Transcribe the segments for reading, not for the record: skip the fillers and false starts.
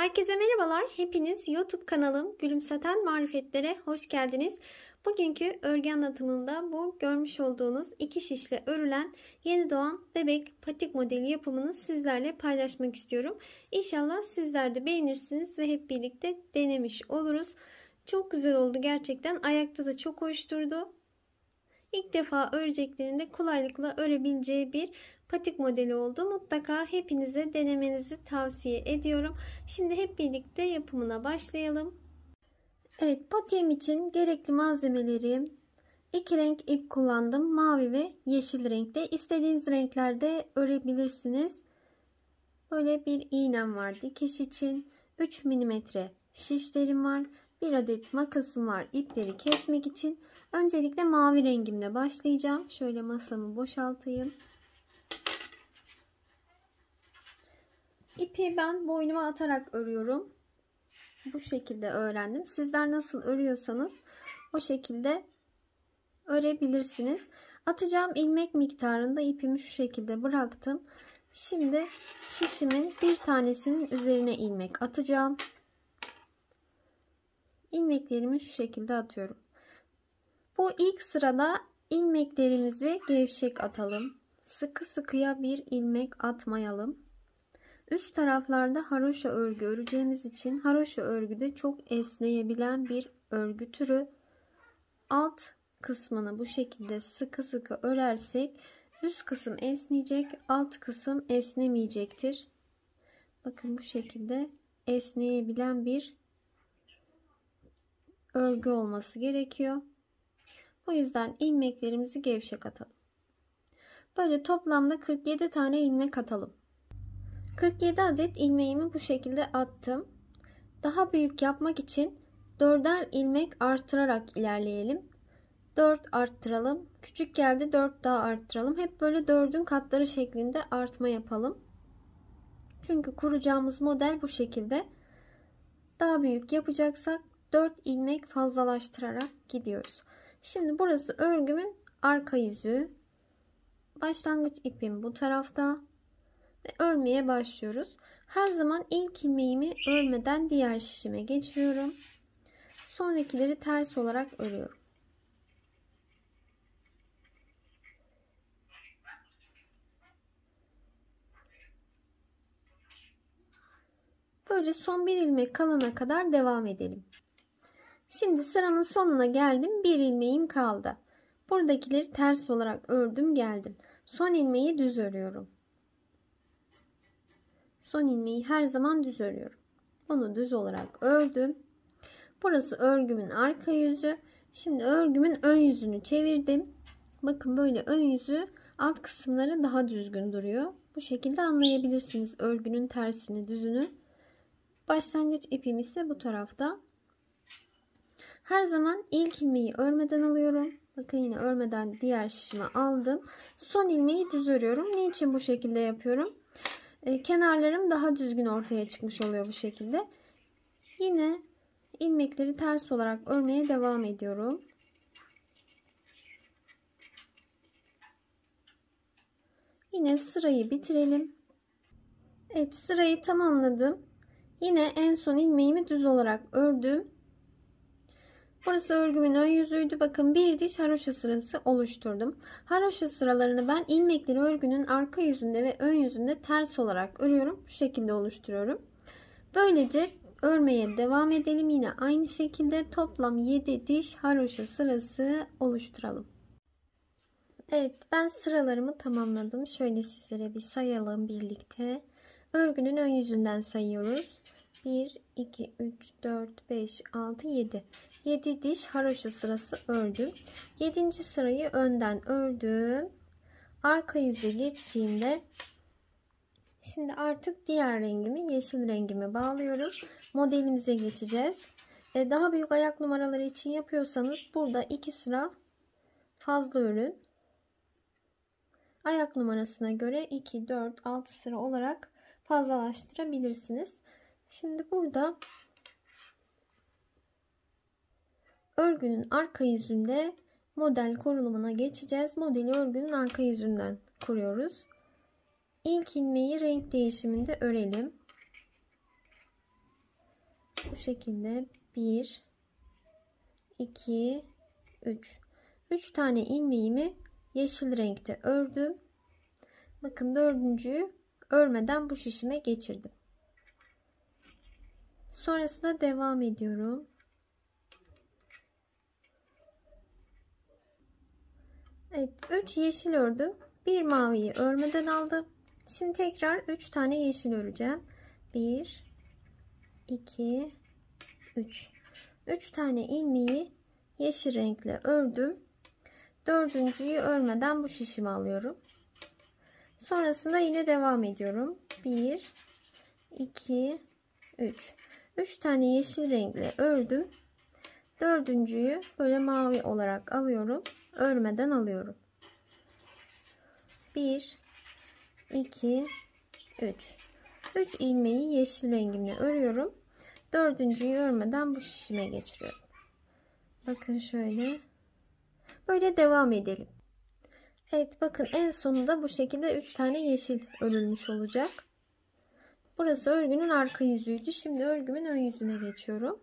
Herkese merhabalar. Hepiniz YouTube kanalım Gülümseten Marifetlere hoş geldiniz. Bugünkü örgü anlatımımda bu görmüş olduğunuz iki şişle örülen yeni doğan bebek patik modeli yapımını sizlerle paylaşmak istiyorum. İnşallah sizler de beğenirsiniz ve hep birlikte denemiş oluruz. Çok güzel oldu gerçekten. Ayakta da çok hoş durdu. İlk defa öreceklerinde kolaylıkla örebileceği bir patik modeli oldu. Mutlaka hepinize denemenizi tavsiye ediyorum. Şimdi hep birlikte yapımına başlayalım. Evet, patiğim için gerekli malzemelerim: 2 renk ip kullandım. Mavi ve yeşil renkte. İstediğiniz renklerde örebilirsiniz. Böyle bir iğnem var dikiş için. 3 mm şişlerim var. 1 adet makasım var ipleri kesmek için. Öncelikle mavi rengimle başlayacağım. Şöyle masamı boşaltayım. İpi ben boynuma atarak örüyorum. Bu şekilde öğrendim. Sizler nasıl örüyorsanız o şekilde örebilirsiniz. Atacağım ilmek miktarında ipimi şu şekilde bıraktım. Şimdi şişimin bir tanesinin üzerine ilmek atacağım. İlmeklerimi şu şekilde atıyorum. Bu ilk sırada ilmeklerimizi gevşek atalım. Sıkı sıkıya bir ilmek atmayalım. Üst taraflarda haroşa örgü öreceğimiz için haroşa örgüde çok esneyebilen bir örgü türü. Alt kısmını bu şekilde sıkı sıkı örersek üst kısım esneyecek, alt kısım esnemeyecektir. Bakın bu şekilde esneyebilen bir örgü olması gerekiyor. Bu yüzden ilmeklerimizi gevşek atalım. Böyle toplamda 47 tane ilmek atalım. 47 adet ilmeğimi bu şekilde attım. Daha büyük yapmak için 4'er ilmek artırarak ilerleyelim. 4 arttıralım. Küçük geldi, 4 daha arttıralım. Hep böyle 4'ün katları şeklinde artma yapalım. Çünkü kuracağımız model bu şekilde. Daha büyük yapacaksak 4 ilmek fazlalaştırarak gidiyoruz. Şimdi burası örgümün arka yüzü. Başlangıç ipim bu tarafta. Ve örmeye başlıyoruz. Her zaman ilk ilmeğimi örmeden diğer şişime geçiyorum. Sonrakileri ters olarak örüyorum. Böyle son bir ilmek kalana kadar devam edelim. Şimdi sıramın sonuna geldim. Bir ilmeğim kaldı. Buradakileri ters olarak ördüm geldim. Son ilmeği düz örüyorum. Son ilmeği her zaman düz örüyorum. Bunu düz olarak ördüm. Burası örgümün arka yüzü. Şimdi örgümün ön yüzünü çevirdim. Bakın böyle ön yüzü, alt kısımları daha düzgün duruyor. Bu şekilde anlayabilirsiniz örgünün tersini, düzünü. Başlangıç ipim ise bu tarafta. Her zaman ilk ilmeği örmeden alıyorum. Bakın yine örmeden diğer şişime aldım. Son ilmeği düz örüyorum. Niçin bu şekilde yapıyorum? Kenarlarım daha düzgün ortaya çıkmış oluyor bu şekilde. Yine ilmekleri ters olarak örmeye devam ediyorum. Yine sırayı bitirelim. Evet, sırayı tamamladım. Yine en son ilmeğimi düz olarak ördüm. Burası örgümün ön yüzüydü. Bakın bir diş haroşa sırası oluşturdum. Haroşa sıralarını ben ilmekleri örgünün arka yüzünde ve ön yüzünde ters olarak örüyorum. Bu şekilde oluşturuyorum. Böylece örmeye devam edelim. Yine aynı şekilde toplam 7 diş haroşa sırası oluşturalım. Evet, ben sıralarımı tamamladım. Şöyle sizlere bir sayalım birlikte. Örgünün ön yüzünden sayıyoruz. 1, 2, 3, 4, 5, 6, 7. 7 diş haroşa sırası ördüm. 7. sırayı önden ördüm. Arka yüze geçtiğimde şimdi artık diğer rengimi, yeşil rengimi bağlıyorum. Modelimize geçeceğiz. Daha büyük ayak numaraları için yapıyorsanız burada 2 sıra fazla örün. Ayak numarasına göre 2, 4, 6 sıra olarak fazlalaştırabilirsiniz. Şimdi burada örgünün arka yüzünde model kurulumuna geçeceğiz. Modeli örgünün arka yüzünden kuruyoruz. İlk ilmeği renk değişiminde örelim. Bu şekilde 1, 2, 3. 3 tane ilmeğimi yeşil renkte ördüm. Bakın dördüncüyü örmeden bu şişime geçirdim. Sonrasında devam ediyorum. Evet, 3 yeşil ördüm. Bir maviyi örmeden aldım. Şimdi tekrar 3 tane yeşil öreceğim. 1, 2, 3. 3 tane ilmeği yeşil renkle ördüm. Dördüncüyü örmeden bu şişimi alıyorum. Sonrasında yine devam ediyorum. 1, 2, 3. 3 tane yeşil renkle ördüm. Dördüncüyü böyle mavi olarak alıyorum. Örmeden alıyorum. 1, 2, 3. 3 ilmeği yeşil rengimle örüyorum. Dördüncüyü örmeden bu şişime geçiriyorum. Bakın şöyle. Böyle devam edelim. Evet, bakın en sonunda bu şekilde 3 tane yeşil örülmüş olacak. Burası örgünün arka yüzüydü. Şimdi örgümün ön yüzüne geçiyorum.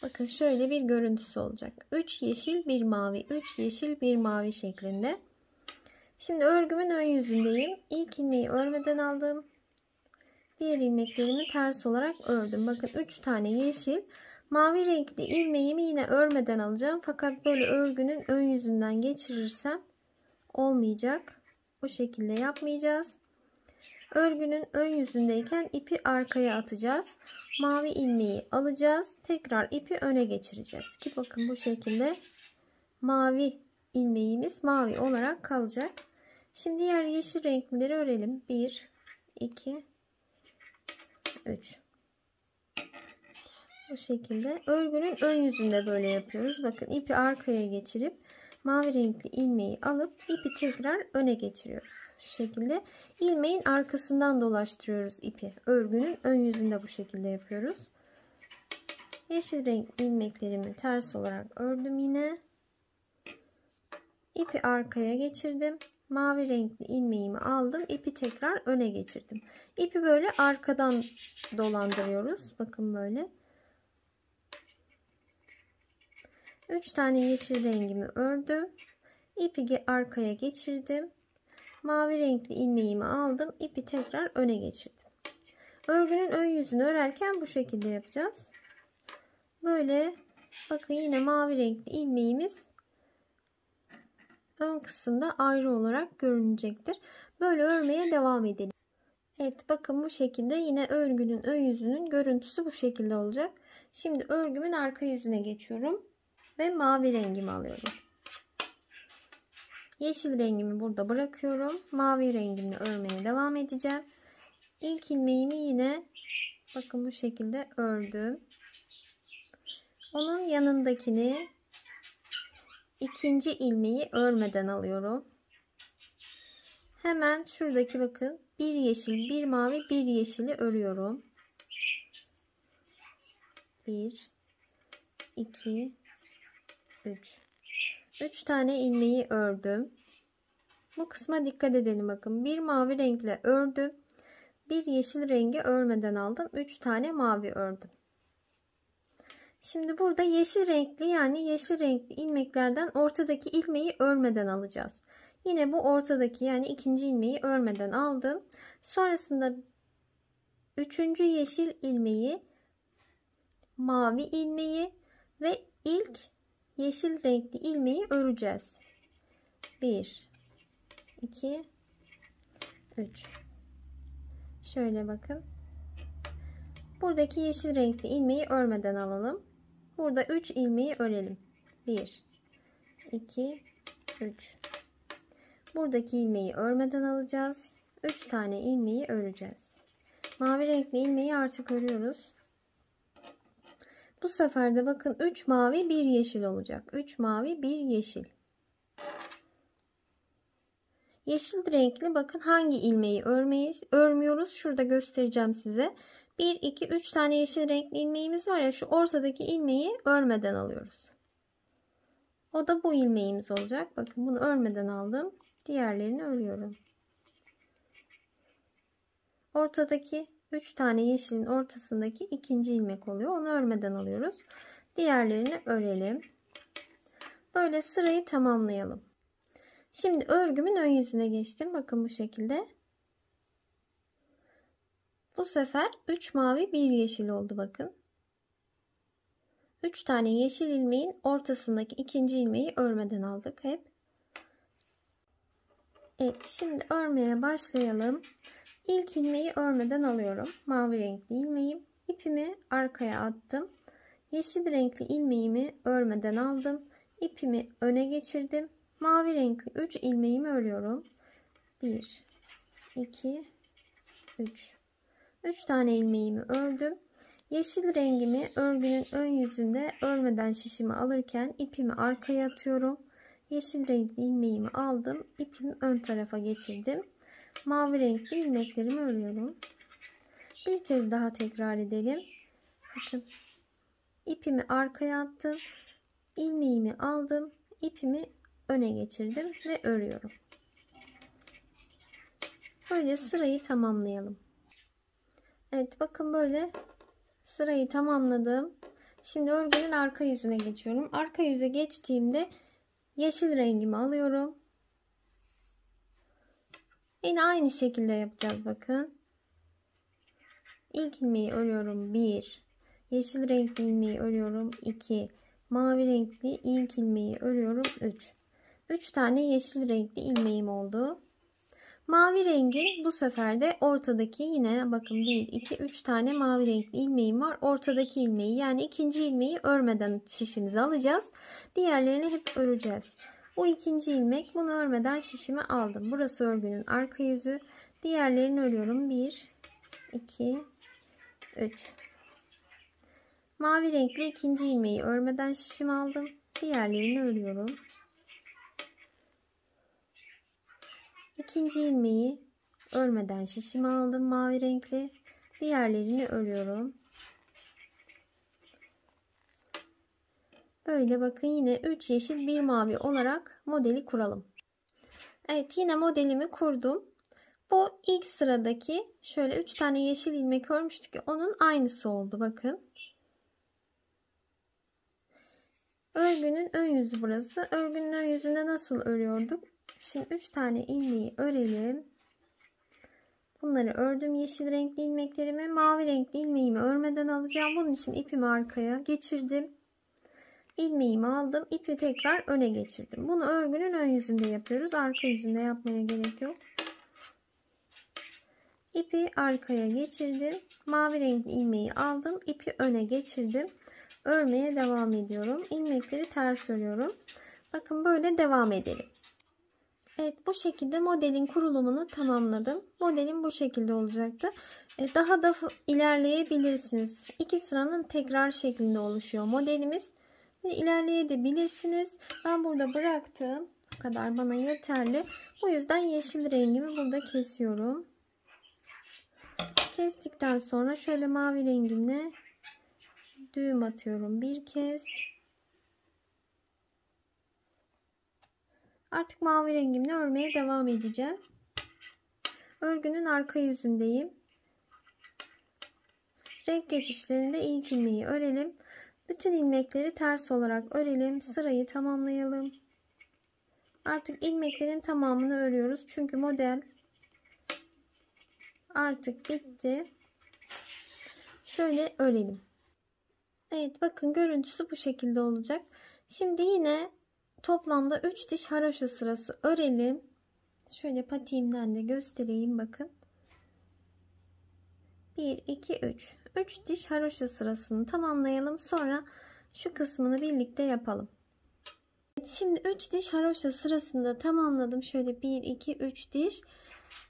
Bakın şöyle bir görüntüsü olacak. 3 yeşil, 1 mavi, 3 yeşil, 1 mavi şeklinde. Şimdi örgümün ön yüzündeyim. İlk ilmeği örmeden aldım. Diğer ilmeklerimi ters olarak ördüm. Bakın 3 tane yeşil. Mavi renkli ilmeğimi yine örmeden alacağım. Fakat böyle örgünün ön yüzünden geçirirsem olmayacak. Bu şekilde yapmayacağız. Örgünün ön yüzündeyken ipi arkaya atacağız. Mavi ilmeği alacağız. Tekrar ipi öne geçireceğiz. Ki bakın bu şekilde mavi ilmeğimiz mavi olarak kalacak. Şimdi diğer yeşil renkleri örelim. 1, 2, 3. Bu şekilde örgünün ön yüzünde böyle yapıyoruz. Bakın ipi arkaya geçirip mavi renkli ilmeği alıp ipi tekrar öne geçiriyoruz. Şu şekilde ilmeğin arkasından dolaştırıyoruz ipi. Örgünün ön yüzünde bu şekilde yapıyoruz. Yeşil renk ilmeklerimi ters olarak ördüm yine. İpi arkaya geçirdim. Mavi renkli ilmeğimi aldım. İpi tekrar öne geçirdim. İpi böyle arkadan dolandırıyoruz. Bakın böyle. 3 tane yeşil rengimi ördüm. İpi arkaya geçirdim. Mavi renkli ilmeğimi aldım. İpi tekrar öne geçirdim. Örgünün ön yüzünü örerken bu şekilde yapacağız. Böyle bakın yine mavi renkli ilmeğimiz ön kısımda ayrı olarak görünecektir. Böyle örmeye devam edelim. Evet, bakın bu şekilde yine örgünün ön yüzünün görüntüsü bu şekilde olacak. Şimdi örgümün arka yüzüne geçiyorum ve mavi rengimi alıyorum. Yeşil rengimi burada bırakıyorum. Mavi rengimle örmeye devam edeceğim. İlk ilmeğimi yine bakın bu şekilde ördüm. Onun yanındakini ikinci ilmeği örmeden alıyorum. Hemen şuradaki bakın bir yeşil, bir mavi, bir yeşili örüyorum. 1, 2, 3. 3 tane ilmeği ördüm. Bu kısma dikkat edelim bakın. Bir mavi renkle ördüm. Bir yeşil rengi örmeden aldım. 3 tane mavi ördüm. Şimdi burada yeşil renkli yani yeşil renkli ilmeklerden ortadaki ilmeği örmeden alacağız. Yine bu ortadaki yani ikinci ilmeği örmeden aldım. Sonrasında üçüncü yeşil ilmeği, mavi ilmeği ve ilk yeşil renkli ilmeği öreceğiz. 1, 2, 3. Şöyle bakın. Buradaki yeşil renkli ilmeği örmeden alalım. Burada 3 ilmeği örelim. 1, 2, 3. Buradaki ilmeği örmeden alacağız. 3 tane ilmeği öreceğiz. Mavi renkli ilmeği artık örüyoruz. Bu sefer de bakın 3 mavi 1 yeşil olacak. 3 mavi 1 yeşil. Yeşil renkli bakın hangi ilmeği örmüyoruz. Şurada göstereceğim size. 1, 2, 3 tane yeşil renkli ilmeğimiz var ya, şu ortadaki ilmeği örmeden alıyoruz. O da bu ilmeğimiz olacak. Bakın bunu örmeden aldım. Diğerlerini örüyorum. Ortadaki 3 tane yeşilin ortasındaki ikinci ilmek oluyor. Onu örmeden alıyoruz. Diğerlerini örelim. Böyle sırayı tamamlayalım. Şimdi örgümün ön yüzüne geçtim. Bakın bu şekilde. Bu sefer 3 mavi 1 yeşil oldu bakın. 3 tane yeşil ilmeğin ortasındaki ikinci ilmeği örmeden aldık hep. Evet, şimdi örmeye başlayalım. İlk ilmeği örmeden alıyorum. Mavi renkli ilmeğim. İpimi arkaya attım. Yeşil renkli ilmeğimi örmeden aldım. İpimi öne geçirdim. Mavi renkli 3 ilmeğimi örüyorum. 1, 2, 3. 3 tane ilmeğimi ördüm. Yeşil rengimi örgünün ön yüzünde örmeden şişimi alırken ipimi arkaya atıyorum. Yeşil renkli ilmeğimi aldım. İpimi ön tarafa geçirdim. Mavi renkli ilmeklerimi örüyorum. Bir kez daha tekrar edelim. Bakın. İpimi arkaya attım. İlmeğimi aldım. İpimi öne geçirdim ve örüyorum. Böyle sırayı tamamlayalım. Evet, bakın böyle sırayı tamamladım. Şimdi örgünün arka yüzüne geçiyorum. Arka yüze geçtiğimde yeşil rengimi alıyorum. Yine aynı şekilde yapacağız bakın. İlk ilmeği örüyorum 1. Yeşil renkli ilmeği örüyorum 2. Mavi renkli ilk ilmeği örüyorum 3. 3 tane yeşil renkli ilmeğim oldu. Mavi rengin bu sefer de ortadaki, yine bakın 1, 2, 3 tane mavi renkli ilmeğim var. Ortadaki ilmeği, yani ikinci ilmeği örmeden şişimizi alacağız. Diğerlerini hep öreceğiz. Bu ikinci ilmek, bunu örmeden şişimi aldım. Burası örgünün arka yüzü. Diğerlerini örüyorum. 1, 2, 3. Mavi renkli ikinci ilmeği örmeden şişimi aldım. Diğerlerini örüyorum. İkinci ilmeği örmeden şişimi aldım mavi renkli. Diğerlerini örüyorum. Böyle bakın, yine 3 yeşil 1 mavi olarak modeli kuralım. Evet, yine modelimi kurdum. Bu ilk sıradaki şöyle 3 tane yeşil ilmek örmüştük ki onun aynısı oldu bakın. Örgünün ön yüzü burası. Örgünün ön yüzünde nasıl örüyorduk? Şimdi 3 tane ilmeği örelim. Bunları ördüm, yeşil renkli ilmeklerimi. Mavi renkli ilmeğimi örmeden alacağım. Bunun için ipimi arkaya geçirdim. İlmeğimi aldım. İpi tekrar öne geçirdim. Bunu örgünün ön yüzünde yapıyoruz. Arka yüzünde yapmaya gerek yok. İpi arkaya geçirdim. Mavi renkli ilmeği aldım. İpi öne geçirdim. Örmeye devam ediyorum. İlmekleri ters örüyorum. Bakın böyle devam edelim. Evet, bu şekilde modelin kurulumunu tamamladım. Modelim bu şekilde olacaktı. Daha da ilerleyebilirsiniz. 2 sıranın tekrar şeklinde oluşuyor modelimiz. İlerleyebilirsiniz. Ben burada bıraktım. Bu kadar bana yeterli. Bu yüzden yeşil rengimi burada kesiyorum. Kestikten sonra şöyle mavi rengimle düğüm atıyorum bir kez. Artık mavi rengimle örmeye devam edeceğim. Örgünün arka yüzündeyim. Renk geçişlerinde ilk ilmeği örelim. Bütün ilmekleri ters olarak örelim. Sırayı tamamlayalım. Artık ilmeklerin tamamını örüyoruz. Çünkü model artık bitti. Şöyle örelim. Evet, bakın görüntüsü bu şekilde olacak. Şimdi yine toplamda 3 diş haroşa sırası örelim. Şöyle patiğimden de göstereyim bakın. 1, 2, 3. 3 diş haroşa sırasını tamamlayalım. Sonra şu kısmını birlikte yapalım. Şimdi 3 diş haroşa sırasını da tamamladım. Şöyle 1, 2, 3 diş.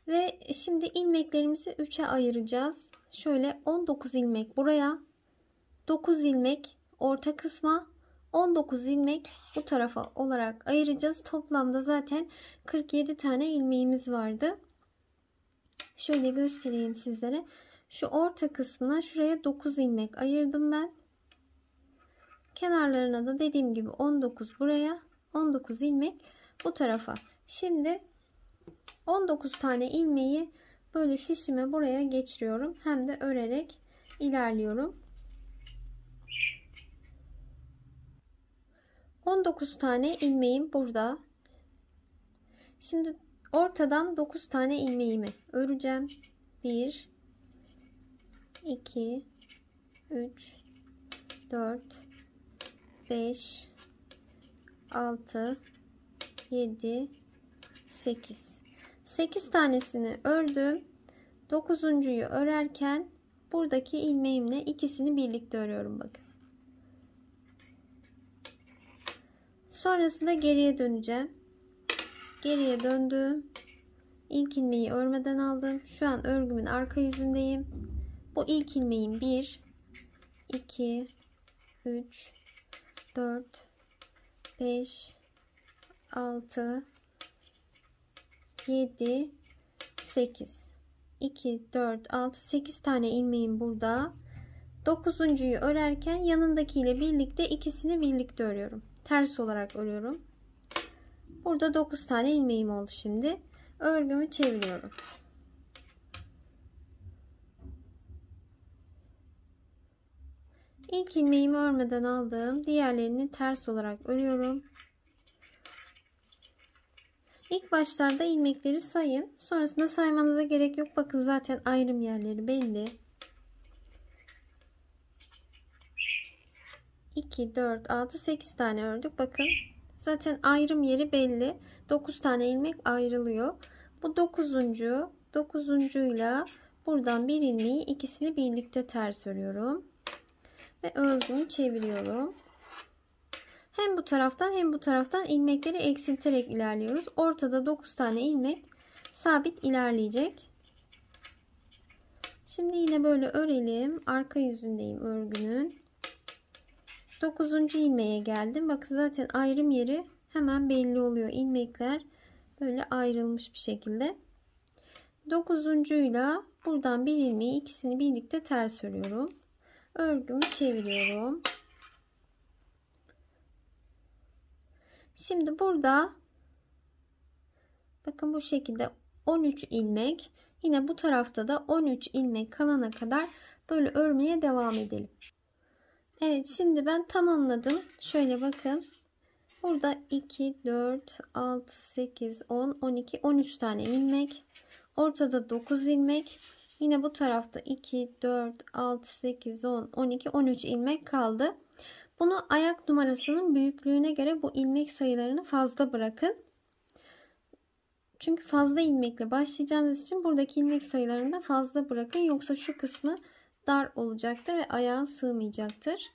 Ve şimdi ilmeklerimizi 3'e ayıracağız. Şöyle 19 ilmek buraya. 9 ilmek orta kısma. 19 ilmek bu tarafa olarak ayıracağız. Toplamda zaten 47 tane ilmeğimiz vardı. Şöyle göstereyim sizlere. Şu orta kısmına şuraya 9 ilmek ayırdım ben. Kenarlarına da dediğim gibi 19 buraya, 19 ilmek bu tarafa. Şimdi 19 tane ilmeği böyle şişime buraya geçiriyorum. Hem de örerek ilerliyorum. 19 tane ilmeğim burada. Şimdi ortadan 9 tane ilmeğimi öreceğim. 1 2 3 4 5 6 7 8 tanesini ördüm. 9'uncuyu örerken buradaki ilmeğimle ikisini birlikte örüyorum bakın. Sonrasında geriye döneceğim. Geriye döndüm. İlk ilmeği örmeden aldım. Şu an örgümün arka yüzündeyim. Bu ilk ilmeğim 1 2 3 4 5 6 7 8 2 4 6 8 tane ilmeğim burada. 9'uncuyu örerken yanındakiyle birlikte ikisini birlikte örüyorum. Ters olarak örüyorum. Burada 9 tane ilmeğim oldu şimdi. Örgümü çeviriyorum. İlk ilmeğimi örmeden aldım. Diğerlerini ters olarak örüyorum. İlk başlarda ilmekleri sayın. Sonrasında saymanıza gerek yok. Bakın zaten ayrım yerleri belli. 2, 4, 6, 8 tane ördük. Bakın zaten ayrım yeri belli. 9 tane ilmek ayrılıyor. Bu 9'uncuyla buradan bir ilmeği ikisini birlikte ters örüyorum. Ve örgümü çeviriyorum. Hem bu taraftan hem bu taraftan ilmekleri eksilterek ilerliyoruz. Ortada 9 tane ilmek sabit ilerleyecek. Şimdi yine böyle örelim. Arka yüzündeyim örgünün. 9. ilmeğe geldim. Bakın zaten ayrım yeri hemen belli oluyor. İlmekler böyle ayrılmış bir şekilde. 9'uncuyla buradan bir ilmeği ikisini birlikte ters örüyorum. Örgümü çeviriyorum. Şimdi burada bakın bu şekilde 13 ilmek, yine bu tarafta da 13 ilmek kalana kadar böyle örmeye devam edelim. Evet, şimdi ben tamamladım. Şöyle bakın. Burada 2, 4, 6, 8, 10, 12, 13 tane ilmek. Ortada 9 ilmek. Yine bu tarafta 2, 4, 6, 8, 10, 12, 13 ilmek kaldı. Bunu ayak numarasının büyüklüğüne göre bu ilmek sayılarını fazla bırakın. Çünkü fazla ilmekle başlayacağınız için buradaki ilmek sayılarını da fazla bırakın. Yoksa şu kısmı dar olacaktır ve ayağa sığmayacaktır.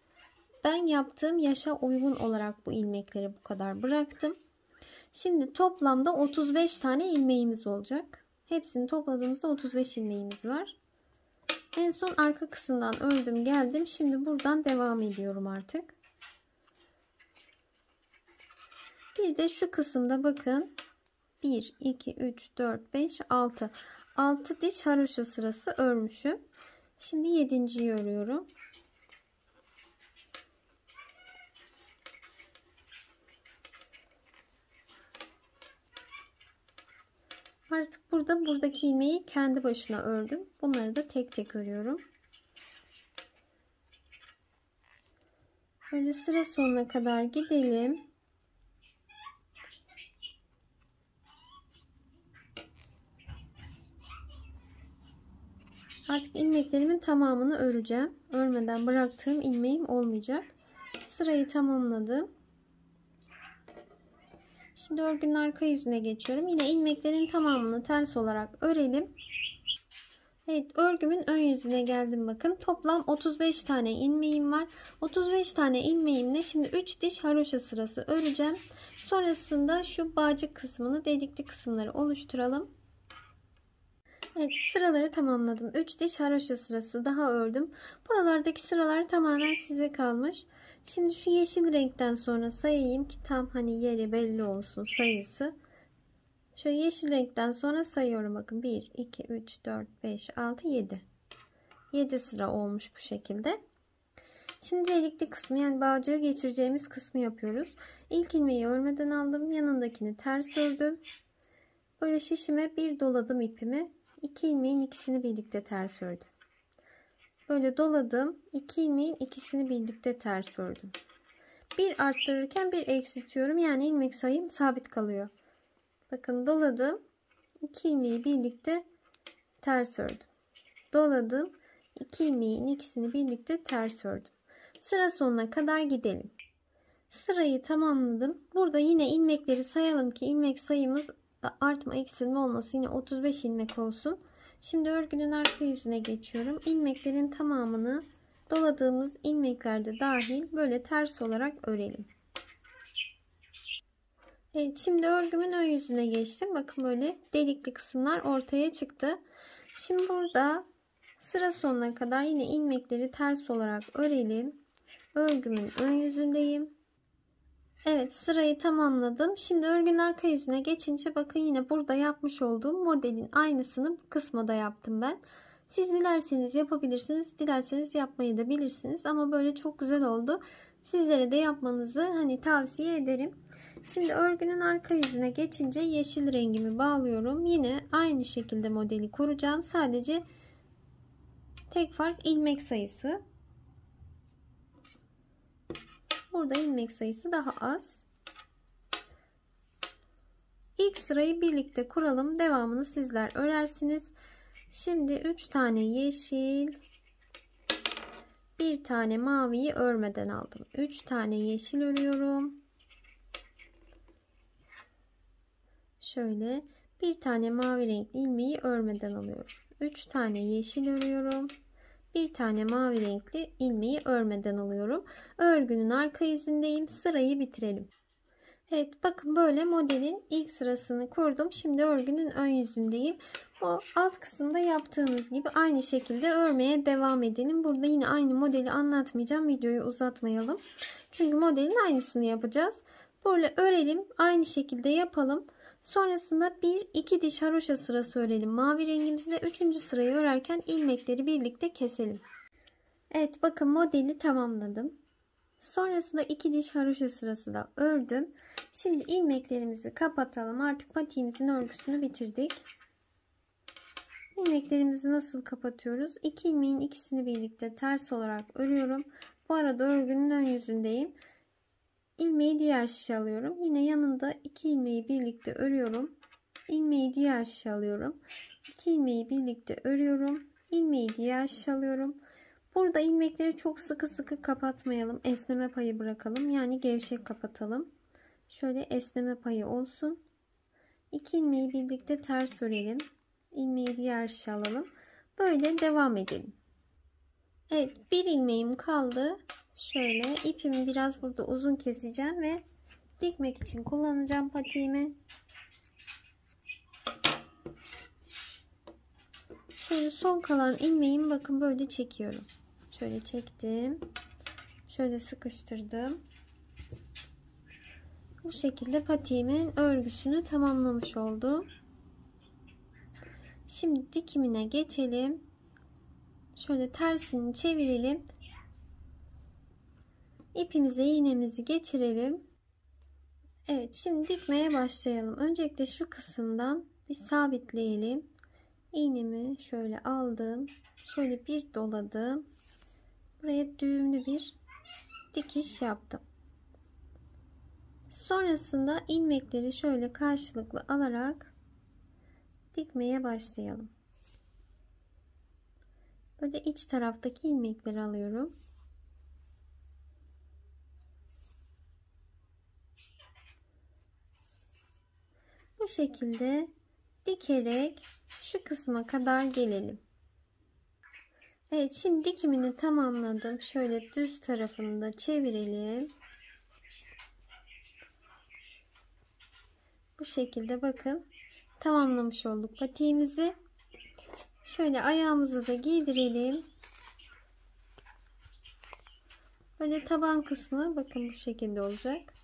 Ben yaptığım yaşa uygun olarak bu ilmekleri bu kadar bıraktım. Şimdi toplamda 35 tane ilmeğimiz olacak. Hepsini topladığımızda 35 ilmeğimiz var. En son arka kısımdan ördüm geldim. Şimdi buradan devam ediyorum artık. Bir de şu kısımda bakın. 1, 2, 3, 4, 5, 6. 6 diş haroşa sırası örmüşüm. Şimdi 7.'yi örüyorum. Artık buradaki ilmeği kendi başına ördüm. Bunları da tek tek örüyorum. Böyle sıra sonuna kadar gidelim. Artık ilmeklerimin tamamını öreceğim. Örmeden bıraktığım ilmeğim olmayacak. Sırayı tamamladım. Şimdi örgünün arka yüzüne geçiyorum. Yine ilmeklerin tamamını ters olarak örelim. Evet, örgümün ön yüzüne geldim bakın. Toplam 35 tane ilmeğim var. 35 tane ilmeğimle şimdi 3 diş haroşa sırası öreceğim. Sonrasında şu bağcık kısmını, delikli kısımları oluşturalım. Evet, sıraları tamamladım. 3 diş haroşa sırası daha ördüm. Buralardaki sıralar tamamen size kalmış. Şimdi şu yeşil renkten sonra sayayım ki tam hani yeri belli olsun sayısı. Şöyle yeşil renkten sonra sayıyorum bakın. 1, 2, 3, 4, 5, 6, 7. 7 sıra olmuş bu şekilde. Şimdi delikli kısmı, yani bağcığı geçireceğimiz kısmı yapıyoruz. İlk ilmeği örmeden aldım. Yanındakini ters ördüm. Böyle şişime bir doladım ipimi. 2 ilmeğin ikisini birlikte ters ördüm. Böyle doladım. 2 ilmeğin ikisini birlikte ters ördüm. Bir arttırırken bir eksiltiyorum. Yani ilmek sayım sabit kalıyor. Bakın doladım. 2 ilmeği birlikte ters ördüm. Doladım. 2 ilmeğin ikisini birlikte ters ördüm. Sıra sonuna kadar gidelim. Sırayı tamamladım. Burada yine ilmekleri sayalım ki ilmek sayımız artma eksilme olmasın. Yine 35 ilmek olsun. Şimdi örgünün arka yüzüne geçiyorum. İlmeklerin tamamını doladığımız ilmeklerde dahil böyle ters olarak örelim. Evet, şimdi örgümün ön yüzüne geçtim. Bakın böyle delikli kısımlar ortaya çıktı. Şimdi burada sıra sonuna kadar yine ilmekleri ters olarak örelim. Örgümün ön yüzündeyim. Evet, sırayı tamamladım. Şimdi örgünün arka yüzüne geçince bakın yine burada yapmış olduğum modelin aynısını bu kısma da yaptım ben. Siz dilerseniz yapabilirsiniz, dilerseniz yapmayı da bilirsiniz ama böyle çok güzel oldu. Sizlere de yapmanızı tavsiye ederim. Şimdi örgünün arka yüzüne geçince yeşil rengimi bağlıyorum. Yine aynı şekilde modeli kuracağım. Sadece tek fark ilmek sayısı. Burada ilmek sayısı daha az. İlk sırayı birlikte kuralım. Devamını sizler örersiniz. Şimdi 3 tane yeşil, 1 tane maviyi örmeden aldım. 3 tane yeşil örüyorum. Şöyle bir tane mavi renkli ilmeği örmeden alıyorum. 3 tane yeşil örüyorum. Bir tane mavi renkli ilmeği örmeden alıyorum. Örgünün arka yüzündeyim. Sırayı bitirelim. Evet, bakın böyle modelin ilk sırasını kurdum. Şimdi örgünün ön yüzündeyim. O alt kısımda yaptığımız gibi aynı şekilde örmeye devam edelim. Burada yine aynı modeli anlatmayacağım. Videoyu uzatmayalım. Çünkü modelin aynısını yapacağız. Böyle örelim. Aynı şekilde yapalım. Sonrasında 1-2 diş haroşa sırası örelim. Mavi rengimizde 3. sırayı örerken ilmekleri birlikte keselim. Evet, bakın modeli tamamladım. Sonrasında 2 diş haroşa sırası da ördüm. Şimdi ilmeklerimizi kapatalım. Artık patiğimizin örgüsünü bitirdik. İlmeklerimizi nasıl kapatıyoruz? 2 ilmeğin ikisini birlikte ters olarak örüyorum. Bu arada örgünün ön yüzündeyim. İlmeği diğer şişe alıyorum. Yine yanında 2 ilmeği birlikte örüyorum. İlmeği diğer şişe alıyorum. 2 ilmeği birlikte örüyorum. İlmeği diğer şişe alıyorum. Burada ilmekleri çok sıkı sıkı kapatmayalım. Esneme payı bırakalım. Yani gevşek kapatalım. Şöyle esneme payı olsun. 2 ilmeği birlikte ters örelim. İlmeği diğer şişe alalım. Böyle devam edelim. Evet, bir ilmeğim kaldı. Şöyle ipimi biraz burada uzun keseceğim ve dikmek için kullanacağım patiğimi. Şöyle son kalan ilmeğimi bakın böyle çekiyorum. Şöyle çektim. Şöyle sıkıştırdım. Bu şekilde patiğimin örgüsünü tamamlamış oldum. Şimdi dikimine geçelim. Şöyle tersini çevirelim. İpimize iğnemizi geçirelim. Evet, şimdi dikmeye başlayalım. Öncelikle şu kısımdan bir sabitleyelim. İğnemi şöyle aldım. Şöyle bir doladım. Buraya düğümlü bir dikiş yaptım. Sonrasında ilmekleri şöyle karşılıklı alarak dikmeye başlayalım. Böyle iç taraftaki ilmekleri alıyorum. Bu şekilde dikerek şu kısma kadar gelelim. Evet, şimdi dikimini tamamladım. Şöyle düz tarafını da çevirelim. Bu şekilde bakın tamamlamış olduk patiğimizi. Şöyle ayağımızı da giydirelim. Böyle taban kısmı bakın bu şekilde olacak.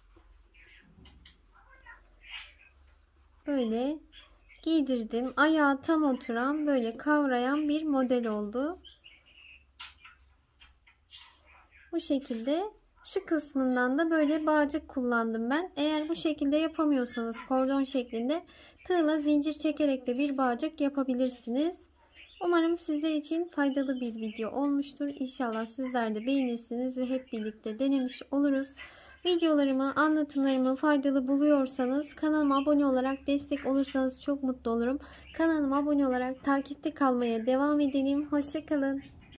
Böyle giydirdim. Ayağı tam oturan, böyle kavrayan bir model oldu. Bu şekilde Şu kısmından da böyle bağcık kullandım ben. Eğer bu şekilde yapamıyorsanız kordon şeklinde tığla zincir çekerek de bir bağcık yapabilirsiniz. Umarım sizler için faydalı bir video olmuştur. İnşallah sizler de beğenirsiniz ve hep birlikte denemiş oluruz. Videolarımı, anlatımlarımı faydalı buluyorsanız kanalıma abone olarak destek olursanız çok mutlu olurum. Kanalıma abone olarak takipte kalmaya devam edelim. Hoşça kalın.